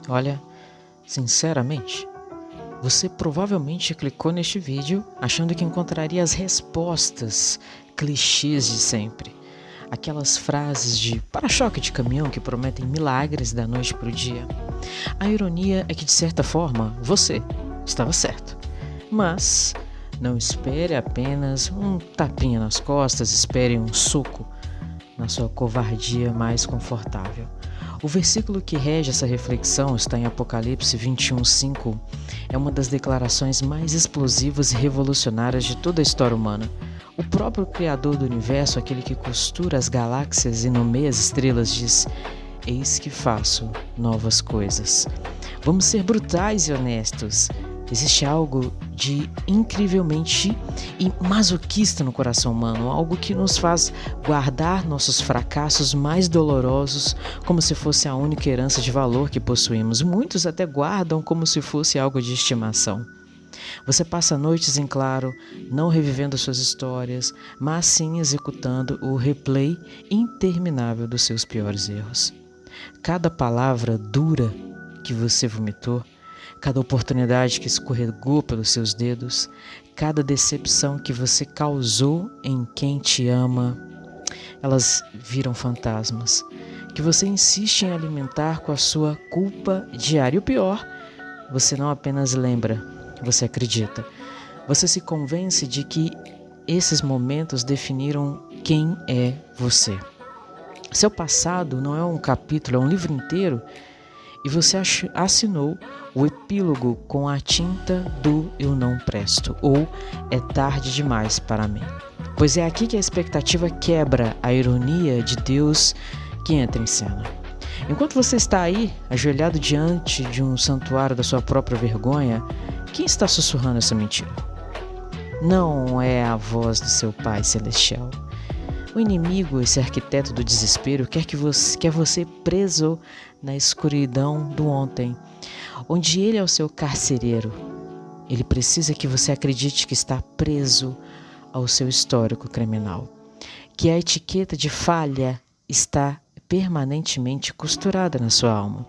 Olha, sinceramente, você provavelmente clicou neste vídeo achando que encontraria as respostas clichês de sempre. Aquelas frases de para-choque de caminhão que prometem milagres da noite para o dia. A ironia é que, de certa forma, você estava certo. Mas não espere apenas um tapinha nas costas, espere um soco na sua covardia mais confortável. O versículo que rege essa reflexão está em Apocalipse 21:5. É uma das declarações mais explosivas e revolucionárias de toda a história humana. O próprio Criador do Universo, aquele que costura as galáxias e nomeia as estrelas, diz: eis que faço novas coisas. Vamos ser brutais e honestos. Existe algo de incrivelmente e masoquista no coração humano, algo que nos faz guardar nossos fracassos mais dolorosos como se fosse a única herança de valor que possuímos. Muitos até guardam como se fosse algo de estimação. Você passa noites em claro, não revivendo suas histórias, mas sim executando o replay interminável dos seus piores erros. Cada palavra dura que você vomitou, cada oportunidade que escorregou pelos seus dedos, cada decepção que você causou em quem te ama, elas viram fantasmas que você insiste em alimentar com a sua culpa diária. E o pior, você não apenas lembra, você acredita. Você se convence de que esses momentos definiram quem é você. Seu passado não é um capítulo, é um livro inteiro, e você assinou o epílogo com a tinta do eu não presto, ou é tarde demais para mim. Pois é aqui que a expectativa quebra a ironia de Deus que entra em cena. Enquanto você está aí, ajoelhado diante de um santuário da sua própria vergonha, quem está sussurrando essa mentira? Não é a voz do seu Pai Celestial. O inimigo, esse arquiteto do desespero, quer você preso na escuridão do ontem, onde ele é o seu carcereiro. Ele precisa que você acredite que está preso ao seu histórico criminal, que a etiqueta de falha está permanentemente costurada na sua alma.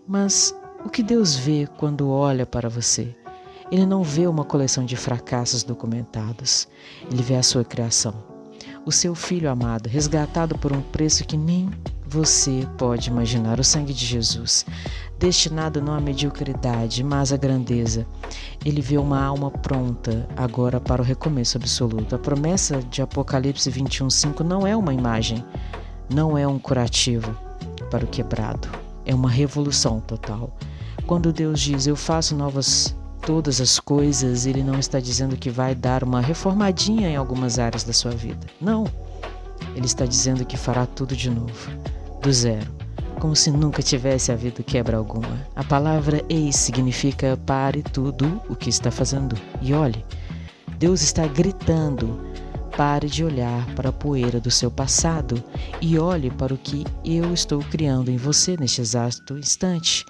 Mas o que Deus vê quando olha para você? Ele não vê uma coleção de fracassos documentados. Ele vê a sua criação. O seu filho amado, resgatado por um preço que nem você pode imaginar, o sangue de Jesus, destinado não à mediocridade, mas à grandeza. Ele vê uma alma pronta agora para o recomeço absoluto. A promessa de Apocalipse 21:5 não é uma imagem, não é um curativo para o quebrado, é uma revolução total. Quando Deus diz, eu faço novas todas as coisas, ele não está dizendo que vai dar uma reformadinha em algumas áreas da sua vida. Não. Ele está dizendo que fará tudo de novo, do zero, como se nunca tivesse havido quebra alguma. A palavra eis significa pare tudo o que está fazendo e olhe. Deus está gritando, pare de olhar para a poeira do seu passado e olhe para o que eu estou criando em você neste exato instante.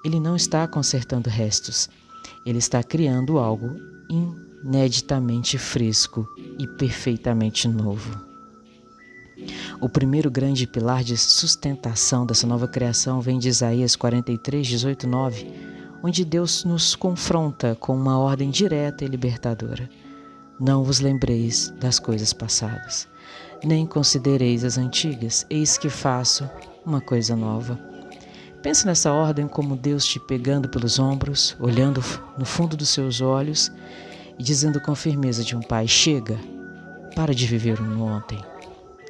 Ele não está consertando restos. Ele está criando algo ineditamente fresco e perfeitamente novo. O primeiro grande pilar de sustentação dessa nova criação vem de Isaías 43:18-9, onde Deus nos confronta com uma ordem direta e libertadora. Não vos lembreis das coisas passadas, nem considereis as antigas, eis que faço uma coisa nova. Pensa nessa ordem como Deus te pegando pelos ombros, olhando no fundo dos seus olhos e dizendo com firmeza de um pai, chega, para de viver no ontem.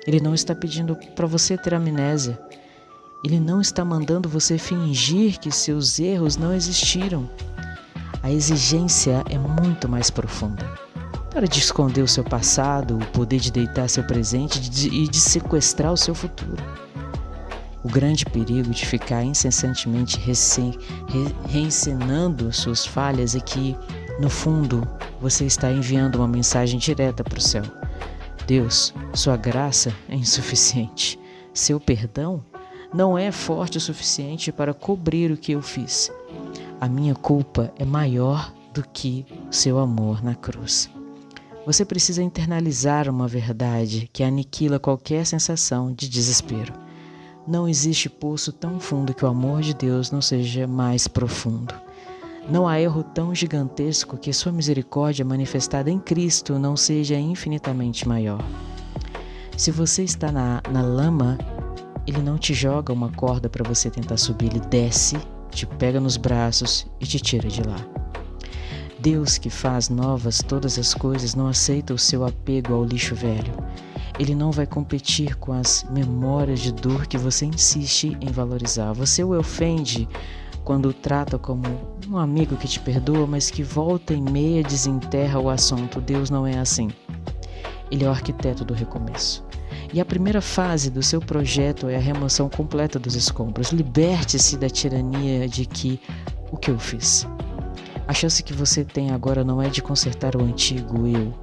Ele não está pedindo para você ter amnésia. Ele não está mandando você fingir que seus erros não existiram. A exigência é muito mais profunda. Para de esconder o seu passado, o poder de deitar seu presente e de sequestrar o seu futuro. O grande perigo de ficar incessantemente reencenando suas falhas é que, no fundo, você está enviando uma mensagem direta para o céu. Deus, sua graça é insuficiente. Seu perdão não é forte o suficiente para cobrir o que eu fiz. A minha culpa é maior do que seu amor na cruz. Você precisa internalizar uma verdade que aniquila qualquer sensação de desespero. Não existe poço tão fundo que o amor de Deus não seja mais profundo. Não há erro tão gigantesco que sua misericórdia manifestada em Cristo não seja infinitamente maior. Se você está na lama, Ele não te joga uma corda para você tentar subir, Ele desce, te pega nos braços e te tira de lá. Deus, que faz novas todas as coisas, não aceita o seu apego ao lixo velho. Ele não vai competir com as memórias de dor que você insiste em valorizar. Você o ofende quando o trata como um amigo que te perdoa, mas que volta e meia desenterra o assunto. Deus não é assim. Ele é o arquiteto do recomeço. E a primeira fase do seu projeto é a remoção completa dos escombros. Liberte-se da tirania de que o que eu fiz. A chance que você tem agora não é de consertar o antigo eu,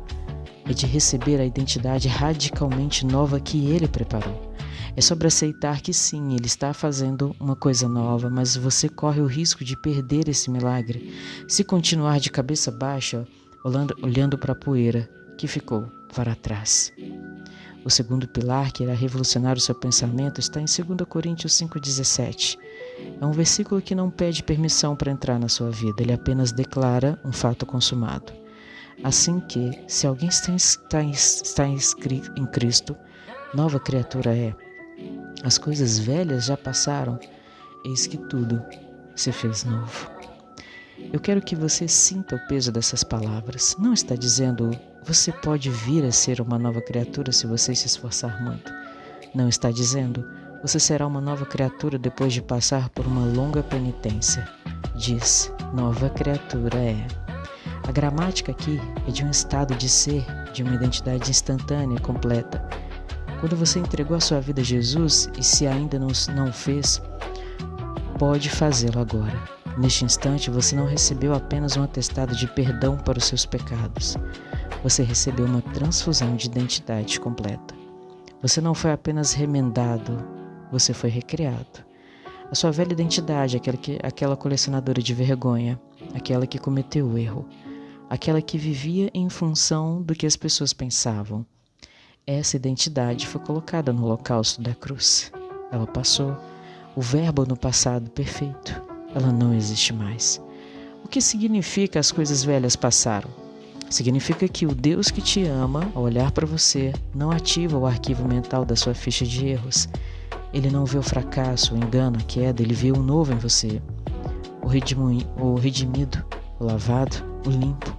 é de receber a identidade radicalmente nova que Ele preparou. É sobre aceitar que sim, Ele está fazendo uma coisa nova, mas você corre o risco de perder esse milagre se continuar de cabeça baixa, olhando para a poeira que ficou para trás. O segundo pilar, que irá revolucionar o seu pensamento, está em 2 Coríntios 5,17. É um versículo que não pede permissão para entrar na sua vida, ele apenas declara um fato consumado. Assim que, se alguém está em Cristo, nova criatura é. As coisas velhas já passaram, eis que tudo se fez novo. Eu quero que você sinta o peso dessas palavras. Não está dizendo, você pode vir a ser uma nova criatura se você se esforçar muito. Não está dizendo, você será uma nova criatura depois de passar por uma longa penitência. Diz, nova criatura é. A gramática aqui é de um estado de ser, de uma identidade instantânea e completa. Quando você entregou a sua vida a Jesus, e se ainda não fez, pode fazê-lo agora. Neste instante, você não recebeu apenas um atestado de perdão para os seus pecados. Você recebeu uma transfusão de identidade completa. Você não foi apenas remendado, você foi recriado. A sua velha identidade, aquela colecionadora de vergonha, aquela que cometeu o erro, aquela que vivia em função do que as pessoas pensavam. Essa identidade foi colocada no holocausto da cruz. Ela passou. O verbo no passado perfeito, ela não existe mais. O que significa as coisas velhas passaram? Significa que o Deus que te ama, ao olhar para você, não ativa o arquivo mental da sua ficha de erros. Ele não vê o fracasso, o engano, a queda, ele vê o novo em você. O redimido, o lavado, o limpo.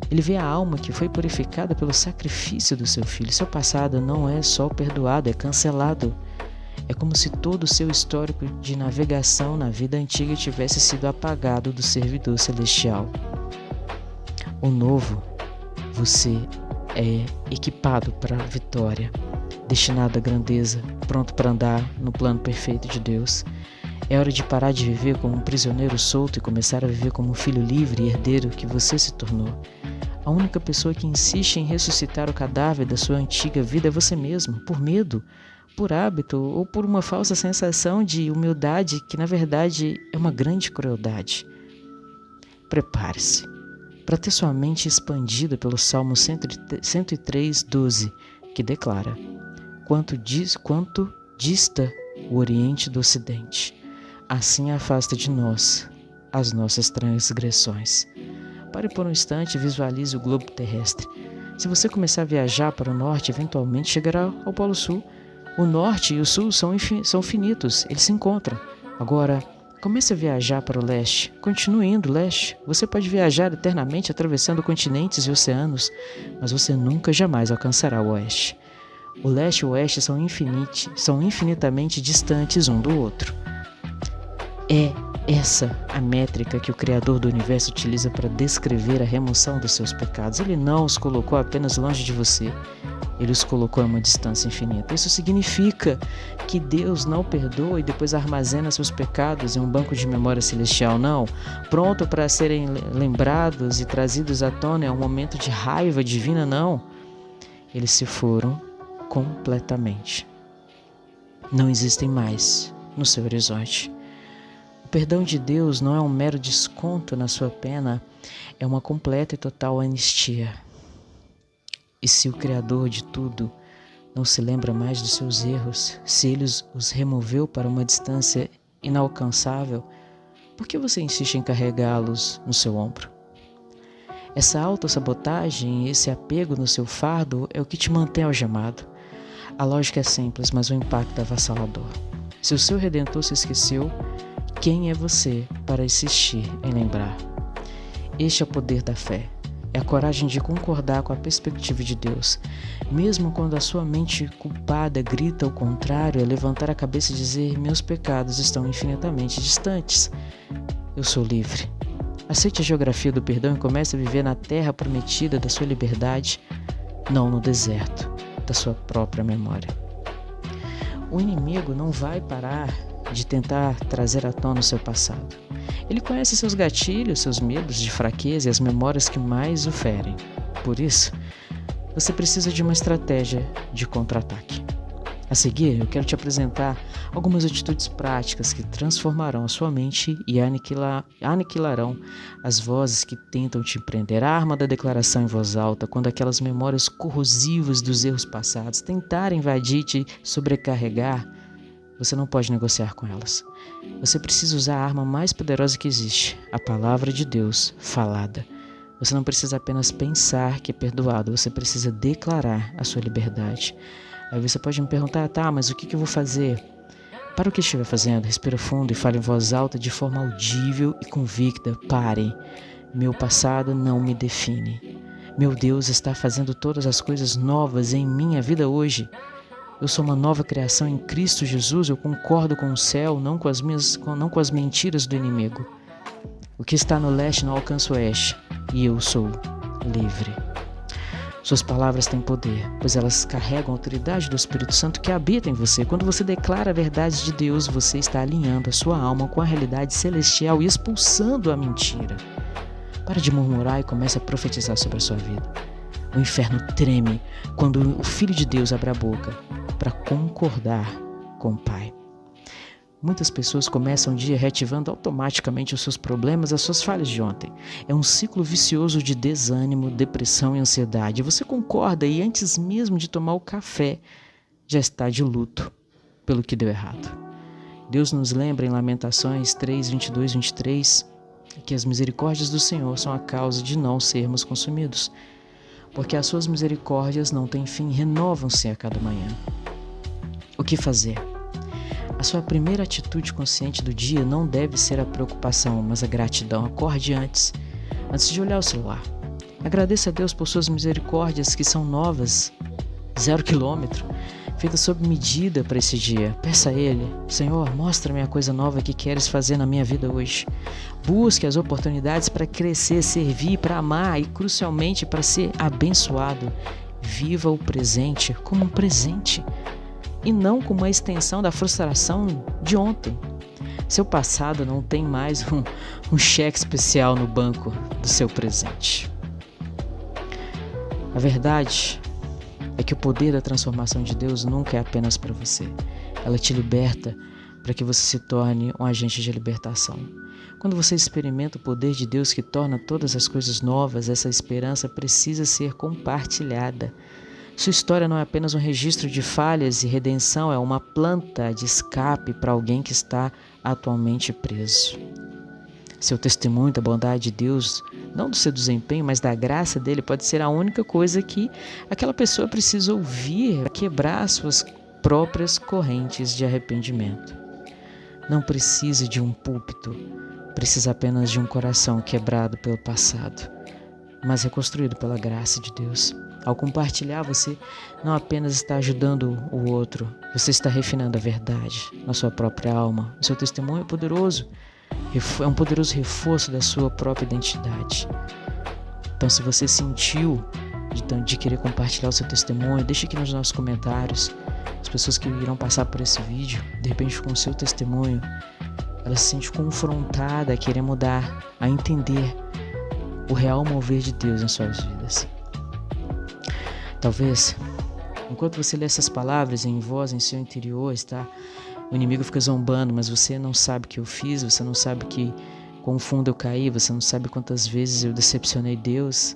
Ele vê a alma que foi purificada pelo sacrifício do seu filho. Seu passado não é só perdoado, é cancelado. É como se todo o seu histórico de navegação na vida antiga tivesse sido apagado do servidor celestial. O novo, você é equipado para a vitória, destinado à grandeza, pronto para andar no plano perfeito de Deus. É hora de parar de viver como um prisioneiro solto e começar a viver como um filho livre e herdeiro que você se tornou. A única pessoa que insiste em ressuscitar o cadáver da sua antiga vida é você mesmo, por medo, por hábito ou por uma falsa sensação de humildade que na verdade é uma grande crueldade. Prepare-se para ter sua mente expandida pelo Salmo 103:12, que declara: quanto dista o Oriente do Ocidente, assim afasta de nós as nossas transgressões. Pare por um instante e visualize o globo terrestre. Se você começar a viajar para o norte, eventualmente chegará ao Polo Sul. O norte e o sul são finitos, eles se encontram. Agora, comece a viajar para o leste. Continue indo leste. Você pode viajar eternamente atravessando continentes e oceanos, mas você nunca jamais alcançará o oeste. O leste e o oeste são infinitamente distantes um do outro. É essa a métrica que o Criador do Universo utiliza para descrever a remoção dos seus pecados. Ele não os colocou apenas longe de você, ele os colocou a uma distância infinita. Isso significa que Deus não perdoa e depois armazena seus pecados em um banco de memória celestial, não. Pronto para serem lembrados e trazidos à tona em um momento de raiva divina, não. Eles se foram completamente. Não existem mais no seu horizonte. O perdão de Deus não é um mero desconto na sua pena, é uma completa e total anistia. E se o Criador de tudo não se lembra mais dos seus erros, se Ele os removeu para uma distância inalcançável, por que você insiste em carregá-los no seu ombro? Essa autossabotagem, esse apego no seu fardo é o que te mantém algemado. A lógica é simples, mas o impacto é avassalador. Se o seu Redentor se esqueceu, quem é você para insistir em lembrar? Este é o poder da fé. É a coragem de concordar com a perspectiva de Deus. Mesmo quando a sua mente culpada grita o contrário, é levantar a cabeça e dizer: meus pecados estão infinitamente distantes. Eu sou livre. Aceite a geografia do perdão e comece a viver na terra prometida da sua liberdade, não no deserto da sua própria memória. O inimigo não vai parar de tentar trazer à tona o seu passado. Ele conhece seus gatilhos, seus medos de fraqueza e as memórias que mais o ferem. Por isso, você precisa de uma estratégia de contra-ataque. A seguir, eu quero te apresentar algumas atitudes práticas que transformarão a sua mente e aniquilarão as vozes que tentam te prender. A arma da declaração em voz alta, quando aquelas memórias corrosivas dos erros passados tentarem invadir e te sobrecarregar, você não pode negociar com elas. Você precisa usar a arma mais poderosa que existe, a palavra de Deus falada. Você não precisa apenas pensar que é perdoado, você precisa declarar a sua liberdade. Aí você pode me perguntar: tá, mas o que eu vou fazer? Para o que estiver fazendo, respira fundo e fale em voz alta de forma audível e convicta. Pare. Meu passado não me define. Meu Deus está fazendo todas as coisas novas em minha vida hoje. Eu sou uma nova criação em Cristo Jesus. Eu concordo com o céu, não com as mentiras do inimigo. O que está no leste não alcança o oeste, e eu sou livre. Suas palavras têm poder, pois elas carregam a autoridade do Espírito Santo que habita em você. Quando você declara a verdade de Deus, você está alinhando a sua alma com a realidade celestial e expulsando a mentira. Pare de murmurar e comece a profetizar sobre a sua vida. O inferno treme quando o Filho de Deus abre a boca para concordar com o Pai. Muitas pessoas começam o dia reativando automaticamente os seus problemas, as suas falhas de ontem. É um ciclo vicioso de desânimo, depressão e ansiedade. Você concorda e antes mesmo de tomar o café, já está de luto pelo que deu errado. Deus nos lembra em Lamentações 3, 22, 23, que as misericórdias do Senhor são a causa de não sermos consumidos, porque as suas misericórdias não têm fim, renovam-se a cada manhã. O que fazer? A sua primeira atitude consciente do dia não deve ser a preocupação, mas a gratidão. Acorde antes de olhar o celular. Agradeça a Deus por suas misericórdias que são novas, 0 quilômetro, feitas sob medida para esse dia. Peça a Ele: Senhor, mostra-me a coisa nova que queres fazer na minha vida hoje. Busque as oportunidades para crescer, servir, para amar e, crucialmente, para ser abençoado. Viva o presente como um presente e não como uma extensão da frustração de ontem. Seu passado não tem mais um cheque especial no banco do seu presente. A verdade é que o poder da transformação de Deus nunca é apenas para você. Ela te liberta para que você se torne um agente de libertação. Quando você experimenta o poder de Deus que torna todas as coisas novas, essa esperança precisa ser compartilhada. Sua história não é apenas um registro de falhas e redenção, é uma planta de escape para alguém que está atualmente preso. Seu testemunho da bondade de Deus, não do seu desempenho, mas da graça dele, pode ser a única coisa que aquela pessoa precisa ouvir para quebrar suas próprias correntes de arrependimento. Não precisa de um púlpito, precisa apenas de um coração quebrado pelo passado, mas reconstruído pela graça de Deus. Ao compartilhar, você não apenas está ajudando o outro, você está refinando a verdade na sua própria alma. O seu testemunho é poderoso, é um poderoso reforço da sua própria identidade. Então, se você sentiu de querer compartilhar o seu testemunho, deixe aqui nos nossos comentários. As pessoas que irão passar por esse vídeo, de repente com o seu testemunho, ela se sente confrontada a querer mudar, a entender o real mover de Deus em suas vidas. Talvez, enquanto você lê essas palavras em voz em seu interior, o inimigo fica zombando, mas você não sabe o que eu fiz, você não sabe quão fundo eu caí, você não sabe quantas vezes eu decepcionei Deus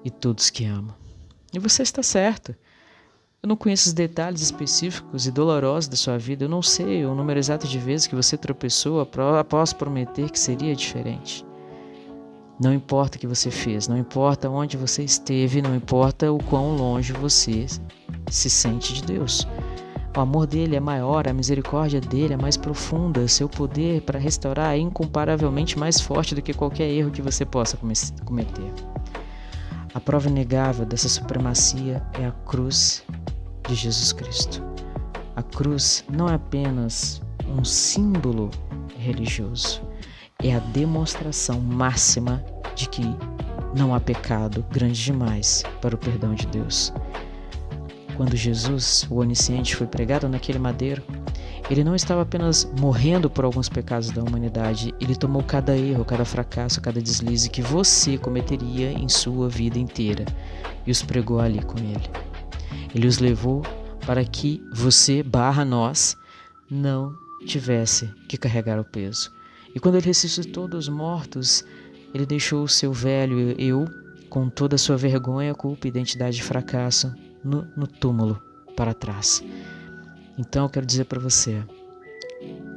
e todos que amam. E você está certo. Eu não conheço os detalhes específicos e dolorosos da sua vida. Eu não sei o número exato de vezes que você tropeçou após prometer que seria diferente. Não importa o que você fez, não importa onde você esteve, não importa o quão longe você se sente de Deus. O amor dele é maior, a misericórdia dele é mais profunda, seu poder para restaurar é incomparavelmente mais forte do que qualquer erro que você possa cometer. A prova inegável dessa supremacia é a cruz de Jesus Cristo. A cruz não é apenas um símbolo religioso, é a demonstração máxima de que não há pecado grande demais para o perdão de Deus. Quando Jesus, o onisciente, foi pregado naquele madeiro, ele não estava apenas morrendo por alguns pecados da humanidade, ele tomou cada erro, cada fracasso, cada deslize que você cometeria em sua vida inteira e os pregou ali com ele. Ele os levou para que você, nós, não tivesse que carregar o peso. E quando ele ressuscitou dos mortos, ele deixou o seu velho eu, com toda a sua vergonha, culpa, identidade de fracasso, no túmulo para trás. Então eu quero dizer para você,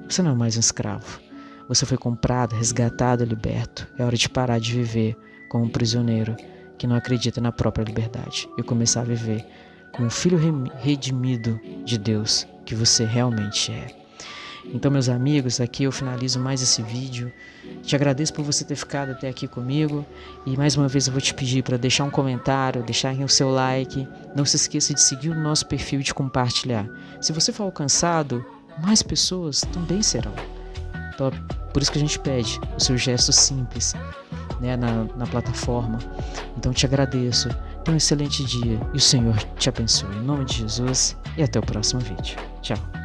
você não é mais um escravo. Você foi comprado, resgatado, liberto. É hora de parar de viver como um prisioneiro que não acredita na própria liberdade e começar a viver como um filho redimido de Deus que você realmente é. Então, meus amigos, aqui eu finalizo mais esse vídeo. Te agradeço por você ter ficado até aqui comigo. E mais uma vez eu vou te pedir para deixar um comentário, deixar o seu like. Não se esqueça de seguir o nosso perfil e de compartilhar. Se você for alcançado, mais pessoas também serão. Então, por isso que a gente pede o seu gesto simples, né, na plataforma. Então, te agradeço. Tenha um excelente dia e o Senhor te abençoe. Em nome de Jesus e até o próximo vídeo. Tchau.